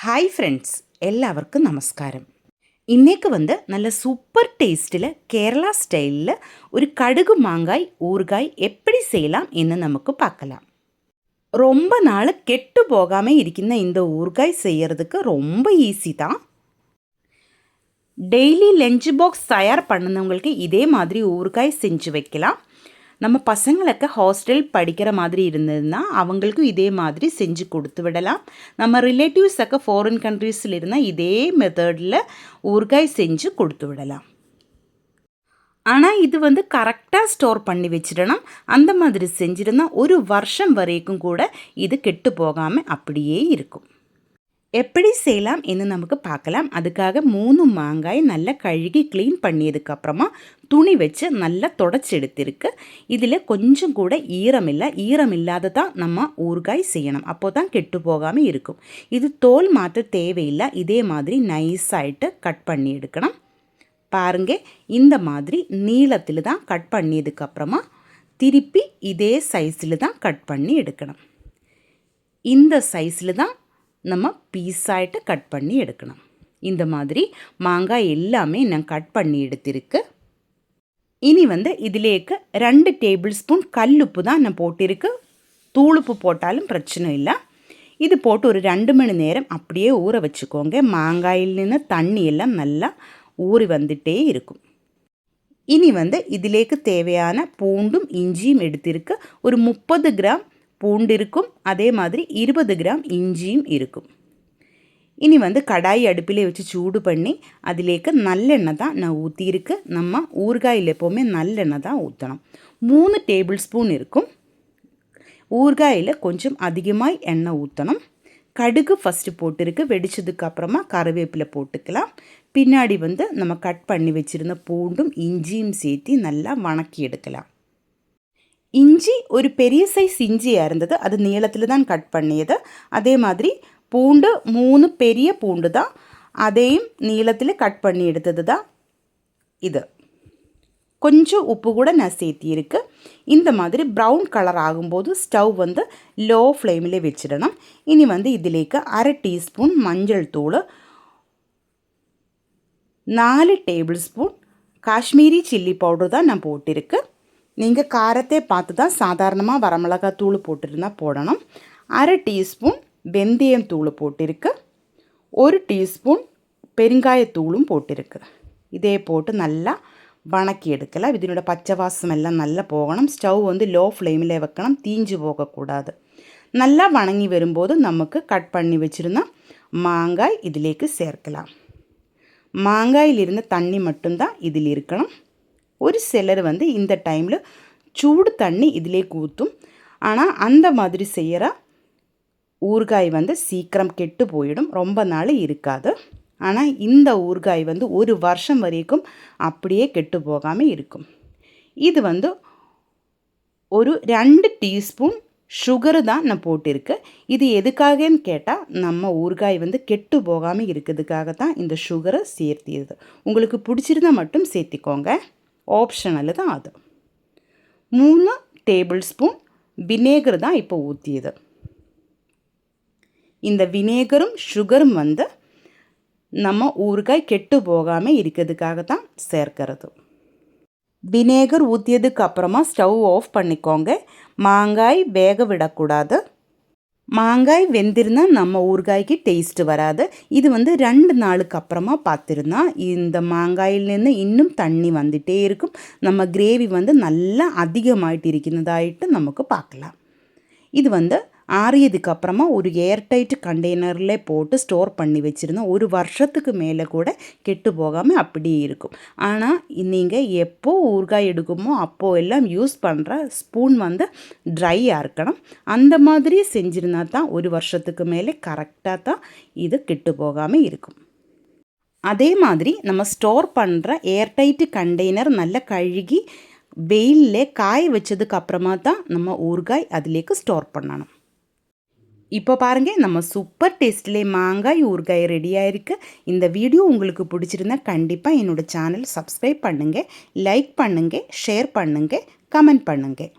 Hi friends, എല്ലാവർക്കും നമസ്കാരം. ഇന്നേക്ക് നല്ല സൂപ്പർ ടേസ്റ്റിൽ കേരള സ്റ്റൈലിൽ ഒരു கடுகு மாங்காய் ஊறுகாய் எப்படி செய்யலாம் എന്ന് നമുക്ക് பார்க்கலாம். ரொம்ப நாள் கெட்டு போகாமல் இருக்கின்ற இந்த ஊறுகாய் செய்யறதுக்கு ரொம்ப ஈஸி தான். டெய்லி லஞ்ச் பாக்ஸ் தயார் பண்ணுனவங்களுக்கு இதே மாதிரி ஊறுகாய் செஞ்சு வைக்கலாம். நம்ம பசங்களுக்கு ஹாஸ்டல் படிக்கிற மாதிரி இருந்ததுன்னா அவங்களுக்கும் இதே மாதிரி செஞ்சு கொடுத்து விடலாம். நம்ம ரிலேட்டிவ்ஸுக்கு ஃபாரின் கண்ட்ரீஸில் இருந்தால் இதே மெத்தடில் ஊறுகாய் செஞ்சு கொடுத்து விடலாம். ஆனால் இது கரெக்டாக ஸ்டோர் பண்ணி வச்சிடணும். அந்த மாதிரி செஞ்சிருந்தா ஒரு வருஷம் வரைக்கும் கூட இது கெட்டு போகாமல் அப்படியே இருக்கும். எப்படி செய்யலாம் என்று நமக்கு பார்க்கலாம். அதுக்காக 3 மாங்காய் நல்லா கழுகி க்ளீன் பண்ணியதுக்கப்புறமா துணி வச்சு நல்லா தொடச்சி எடுத்திருக்கு. இதில் கொஞ்சம் கூட ஈரம் இல்லாத தான் நம்ம ஊறுகாய் செய்யணும். அப்போ தான் கெட்டு போகாமல் இருக்கும். இது தோல் மாற்ற தேவையில்லை. இதே மாதிரி நைஸாகிட்டு கட் பண்ணி எடுக்கணும். பாருங்க, இந்த மாதிரி நீளத்தில் தான் கட் பண்ணியதுக்கப்புறமா திருப்பி இதே சைஸில் தான் கட் பண்ணி எடுக்கணும். இந்த சைஸில் தான் நம்ம பீஸாயிட்டு கட் பண்ணி எடுக்கணும். இந்த மாதிரி மாங்காய் எல்லாமே நான் கட் பண்ணி எடுத்திருக்கு. இனி இதிலேக்கு 2 டேபிள் ஸ்பூன் கல்லுப்பு தான் நான் போட்டிருக்கு. தூளுப்பு போட்டாலும் பிரச்சனை இல்லை. இது போட்டு ஒரு 2 மணி நேரம் அப்படியே ஊற வச்சுக்கோங்க. மாங்காயில் நின்று தண்ணி எல்லாம் நல்லா ஊறி வந்துட்டே இருக்கும். இனி இதிலேக்கு தேவையான பூண்டும் இஞ்சியும் எடுத்திருக்கு. ஒரு 30 கிராம் பூண்டு இருக்கும். அதே மாதிரி 20 கிராம் இஞ்சியும் இருக்கும். இனி கடாய் அடுப்பிலே வச்சு சூடு பண்ணி அதிலேக்கு நல்லெண்ணெய் தான் நான் ஊற்றிருக்கு. நம்ம ஊறுகாயில் எப்போவுமே நல்லெண்ணெய் தான் ஊற்றணும். 3 டேபிள் ஸ்பூன் இருக்கும். ஊறுகாயில் கொஞ்சம் அதிகமாக எண்ணெய் ஊற்றணும். கடுகு ஃபஸ்ட்டு போட்டிருக்கு. வெடிச்சதுக்கப்புறமா கருவேப்பிலை போட்டுக்கலாம். பின்னாடி நம்ம கட் பண்ணி வச்சுருந்த பூண்டும் இஞ்சியும் சேர்த்து நல்லா வணக்கி எடுக்கலாம். இஞ்சி ஒரு பெரிய சைஸ் இஞ்சியாக இருந்தது. அது நீளத்தில் தான் கட் பண்ணியது. அதே மாதிரி பூண்டு 3 பெரிய பூண்டு தான். அதையும் நீளத்தில் கட் பண்ணி எடுத்தது தான் இது. கொஞ்சம் உப்பு கூட நான் சேர்த்திருக்கு. இந்த மாதிரி ப்ரௌன் கலர் ஆகும்போது ஸ்டவ் லோ ஃப்ளேமில் வச்சிடணும். இனி இதிலேக்கு 1/2 டீஸ்பூன் மஞ்சள் தூள், 4 table spoon Kashmiri chilli powder தான் நான் போட்டிருக்கு. நீங்கள் காரத்தை பார்த்து தான் சாதாரணமாக வரமிளகாய் தூள் போட்டிருந்தால் போடணும். 1/2 டீஸ்பூன் வெந்தயம் தூள் போட்டிருக்கு. 1 டீஸ்பூன் பெருங்காயத்தூளும் போட்டிருக்கு. இதே போட்டு நல்லா வணக்கி எடுக்கலாம். இதனோட பச்சை வாசம் எல்லாம் நல்லா போகணும். ஸ்டவ் லோ ஃப்ளேமில் வைக்கணும். தீஞ்சு போகக்கூடாது. நல்லா வணங்கி வரும்போது நமக்கு கட் பண்ணி வச்சுருந்தா மாங்காய் இதிலேக்கு சேர்க்கலாம். மாங்காயில் இருந்த தண்ணி மட்டும்தான் இதில் இருக்கணும். ஒரு சிலர் இந்த டைமில் சூடு தண்ணி இதிலே ஊற்றும். ஆனால் அந்த மாதிரி செய்கிற ஊறுகாய் சீக்கிரம் கெட்டு போயிடும். ரொம்ப நாள் இருக்காது. ஆனால் இந்த ஊறுகாய் ஒரு வருஷம் வரைக்கும் அப்படியே கெட்டு போகாமல் இருக்கும். இது ஒரு 2 டீஸ்பூன் சுகரு தான் நான் போட்டிருக்கு. இது எதுக்காகன்னு கேட்டால் நம்ம ஊறுகாய் கெட்டு போகாமல் இருக்கிறதுக்காக தான் இந்த சுகரை சேர்த்தியது. உங்களுக்கு பிடிச்சிருந்தா மட்டும் சேர்த்திக்கோங்க. ஆப்ஷனல் தான் அது. 3 டேபிள் ஸ்பூன் வினேகர் தான் இப்போ ஊற்றியது. இந்த வினேகரும் சுகரும் நம்ம ஊறுகாய் கெட்டு போகாமல் இருக்கிறதுக்காக தான் சேர்க்கிறது. வினேகர் ஊற்றியதுக்கு அப்புறமா ஸ்டவ் ஆஃப் பண்ணிக்கோங்க. மாங்காய் வேக விடக்கூடாது. மாங்காய் வெந்திருந்தால் நம்ம ஊறுகாய்க்கு டேஸ்ட்டு வராது. இது 2 நாளுக்கு அப்புறமா பார்த்துருந்தா இந்த மாங்காயிலேருந்து இன்னும் தண்ணி வந்துகிட்டே இருக்கும். நம்ம கிரேவி நல்லா அதிகமாகிட்டு இருக்கிறதாயிட்டு நமக்கு பார்க்கலாம். இது ஆறியதுக்கப்புறமா ஒரு ஏர்டைட் கண்டெய்னரில் போட்டு ஸ்டோர் பண்ணி வச்சுருந்தோம். ஒரு வருஷத்துக்கு மேலே கூட கெட்டு போகாமல் அப்படியே இருக்கும். ஆனால் நீங்கள் எப்போ ஊறுகாய் எடுக்குமோ அப்போது எல்லாம் யூஸ் பண்ணுற ஸ்பூன் ட்ரையாக இருக்கணும். அந்த மாதிரி செஞ்சுருந்தா தான் ஒரு வருஷத்துக்கு மேலே கரெக்டாக தான் இது கெட்டு போகாமல் இருக்கும். அதே மாதிரி நம்ம ஸ்டோர் பண்ணுற ஏர்டைட்டு கண்டெய்னர் நல்லா கழுகி வெயிலில் காய வச்சதுக்கப்புறமா தான் நம்ம ஊறுகாய் அதிலேக்கு ஸ்டோர் பண்ணணும். இப்போ பாருங்கள், நம்ம சூப்பர் டேஸ்ட்லேயே மாங்காய் ஊறுகாய் ரெடியாக இருக்குது. இந்த வீடியோ உங்களுக்கு பிடிச்சிருந்தா கண்டிப்பாக என்னோடய சேனல் சப்ஸ்கிரைப் பண்ணுங்கள், லைக் பண்ணுங்கள், ஷேர் பண்ணுங்கள், கமெண்ட் பண்ணுங்கள்.